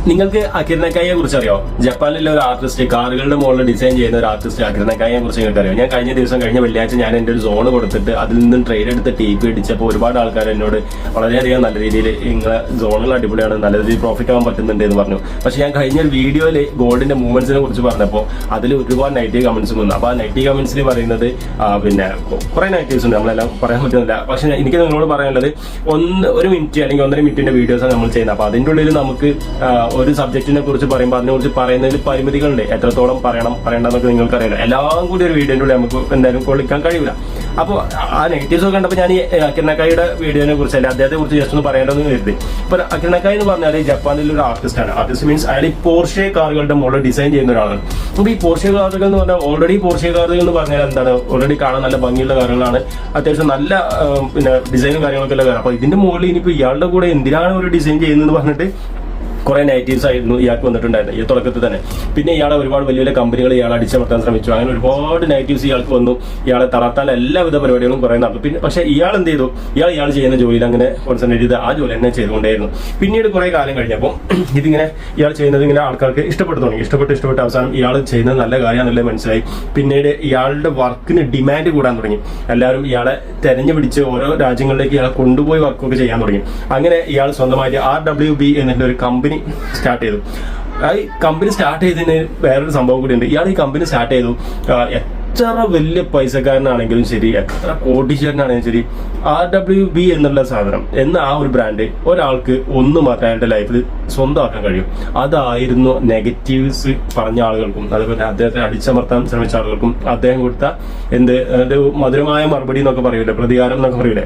നിങ്ങൾക്ക് അകിർ നക്കായെ കുറിച്ച് അറിയോ? ജപ്പാനിലെ ഒരു ആർട്ടിസ്റ്റ്, കാറുകളുടെ മുകളിൽ ഡിസൈൻ ചെയ്യുന്ന ഒരു ആർട്ടിസ്റ്റ് അകിർ നക്കായെ കുറിച്ച് നിങ്ങൾക്ക് അറിയോ? ഞാൻ കഴിഞ്ഞ വെള്ളിയാഴ്ച ഞാൻ എൻ്റെ ഒരു സോൺ കൊടുത്തിട്ട് അതിൽ നിന്നും ട്രെയിൻ എടുത്ത് ടേപ്പ് അടിച്ചപ്പോൾ ഒരുപാട് ആൾക്കാർ എന്നോട് വളരെയധികം നല്ല രീതിയിൽ നിങ്ങളെ സോണുകൾ അടിപൊളിയാണ്, നല്ല രീതിയിൽ പ്രോഫിറ്റ് ആവാൻ പറ്റുന്നുണ്ട് എന്ന് പറഞ്ഞു. പക്ഷെ ഞാൻ കഴിഞ്ഞ ഒരു വീഡിയോയിൽ ഗോൾഡിന്റെ മൂവ്മെന്റ്സിനെ കുറിച്ച് പറഞ്ഞപ്പോൾ അതിൽ ഒരുപാട് നെഗറ്റീവ് കമന്റ്സ് വന്നു. അപ്പോൾ ആ നെഗറ്റീവ് കമന്റ്സിൽ പറയുന്നത് പിന്നെ കുറെ നെഗറ്റീവ്സ് ഉണ്ട്, നമ്മളെല്ലാം പറയാൻ പറ്റുന്നില്ല. പക്ഷെ എനിക്ക് നിങ്ങളോട് പറയാനുള്ളത് ഒരു മിനിറ്റ് അല്ലെങ്കിൽ 1.5 മിനിറ്റിന്റെ വീഡിയോസാണ് നമ്മൾ ചെയ്യുന്നത്. അപ്പോൾ അതിൻ്റെ ഉള്ളിൽ നമുക്ക് ഒരു സബ്ജക്റ്റിനെ കുറിച്ച് പറയുമ്പോൾ അതിനെക്കുറിച്ച് പറയുന്നതിൽ പരിമിതികളുണ്ട്. എത്രത്തോളം പറയണ്ടെന്നൊക്കെ നിങ്ങൾക്ക് അറിയില്ല. എല്ലാം കൂടി ഒരു വീഡിയോൻ്റെ ഉള്ളിൽ നമുക്ക് എന്തായാലും കൊള്ളിക്കാൻ കഴിയില്ല. അപ്പോൾ ആ നെഗറ്റീവ്സ് ഒക്കെ കണ്ടപ്പോൾ ഞാൻ ഈ അകിർ നക്കായുടെ വീഡിയോനെ കുറിച്ച് അല്ല അദ്ദേഹത്തെ കുറിച്ച് ജസ്റ്റ് ഒന്ന് പറയേണ്ടതെന്ന് കരുതി. ഇപ്പോൾ അകിർ നക്കായി എന്ന് പറഞ്ഞാൽ ജപ്പാനിലെ ഒരു ആർട്ടിസ്റ്റാണ്. ആർട്ടിസ്റ്റ് മീൻസ് അയാൾ ഈ പോർഷെ കാറുകളുടെ മുകളിൽ ഡിസൈൻ ചെയ്യുന്ന ഒരാളാണ്. അപ്പോൾ ഈ പോർഷെ കാറുകൾ എന്ന് പറഞ്ഞാൽ ഓൾറെഡി പോർഷെ കാറുകൾ എന്ന് പറഞ്ഞാൽ എന്താണ്, ഓൾറെഡി കാണാൻ നല്ല ഭംഗിയുള്ള കാറുകളാണ്, അത്യാവശ്യം നല്ല പിന്നെ ഡിസൈനും കാര്യങ്ങളൊക്കെ ഉള്ള കാർ. അപ്പോൾ ഇതിന്റെ മുകളിൽ ഇനിയിപ്പോൾ ഇയാളുടെ കൂടെ എന്തിനാണ് ഒരു ഡിസൈൻ ചെയ്യുന്നതെന്ന് പറഞ്ഞിട്ട് കുറെ നെഗറ്റീവ്സ് ആയിരുന്നു ഇയാൾക്ക് വന്നിട്ടുണ്ടായിരുന്നു ഈ തുടക്കത്തിൽ തന്നെ. പിന്നെ ഇയാളെ ഒരുപാട് വലിയ വലിയ കമ്പനികൾ ഇയാൾ അടിച്ചമർത്താൻ ശ്രമിച്ചു. അങ്ങനെ ഒരുപാട് നെഗറ്റീവ്സ് ഇയാൾക്ക് വന്നു. ഇയാളെ തളർത്താൻ എല്ലാവിധ പരിപാടികളും കുറെ നടന്നു. പിന്നെ പക്ഷെ ഇയാൾ എന്ത് ചെയ്തു, ഇയാൾ ചെയ്യുന്ന ജോലിയിൽ അങ്ങനെ കോൺസെൻട്രേറ്റ് ചെയ്ത് ആ ജോലി തന്നെ ചെയ്തുകൊണ്ടേയിരുന്നു. പിന്നീട് കുറെ കാലം കഴിഞ്ഞപ്പോൾ ഇതിങ്ങനെ ഇയാൾ ചെയ്യുന്നത് ഇങ്ങനെ ആൾക്കാർക്ക് ഇഷ്ടപ്പെട്ടു തുടങ്ങി. ഇഷ്ടപ്പെട്ട് അവസാനം ഇയാൾ ചെയ്യുന്നത് നല്ല കാര്യമാണെന്നുള്ളത് മനസ്സിലായി. പിന്നീട് ഇയാളുടെ വർക്കിന് ഡിമാൻഡ് കൂടാൻ തുടങ്ങി. എല്ലാവരും ഇയാളെ തെരഞ്ഞു പിടിച്ച് ഓരോ രാജ്യങ്ങളിലേക്ക് ഇയാളെ കൊണ്ടുപോയി വർക്കൊക്കെ ചെയ്യാൻ തുടങ്ങി. അങ്ങനെ ഇയാൾ സ്വന്തമായിട്ട് RWB എന്നുള്ള ഒരു കമ്പനി സ്റ്റാർട്ട് ചെയ്തു. ഈ കമ്പനി സ്റ്റാർട്ട് ചെയ്തതിന് വേറൊരു സംഭവം കൂടി ഉണ്ട്. ഇയാൾ ഈ കമ്പനി സ്റ്റാർട്ട് ചെയ്തു, എത്ര വലിയ പൈസക്കാരനാണെങ്കിലും ശരി, എത്ര കോടീശ്വരനാണെങ്കിലും ശരി, RWB എന്നുള്ള സാധനം എന്ന ആ ഒരു ബ്രാൻഡ് ഒരാൾക്ക് ഒന്ന് മാത്രം അയാളുടെ ലൈഫിൽ സ്വന്തമാക്കാൻ കഴിയും. അതായിരുന്നു നെഗറ്റീവ്സ് പറഞ്ഞ ആളുകൾക്കും അതുപോലെ അദ്ദേഹത്തെ അടിച്ചമർത്താൻ ശ്രമിച്ച ആളുകൾക്കും അദ്ദേഹം കൊടുത്ത മധുരമായ മറുപടി എന്നൊക്കെ പറയൂലേ, പ്രതികാരം എന്നൊക്കെ പറയൂലേ,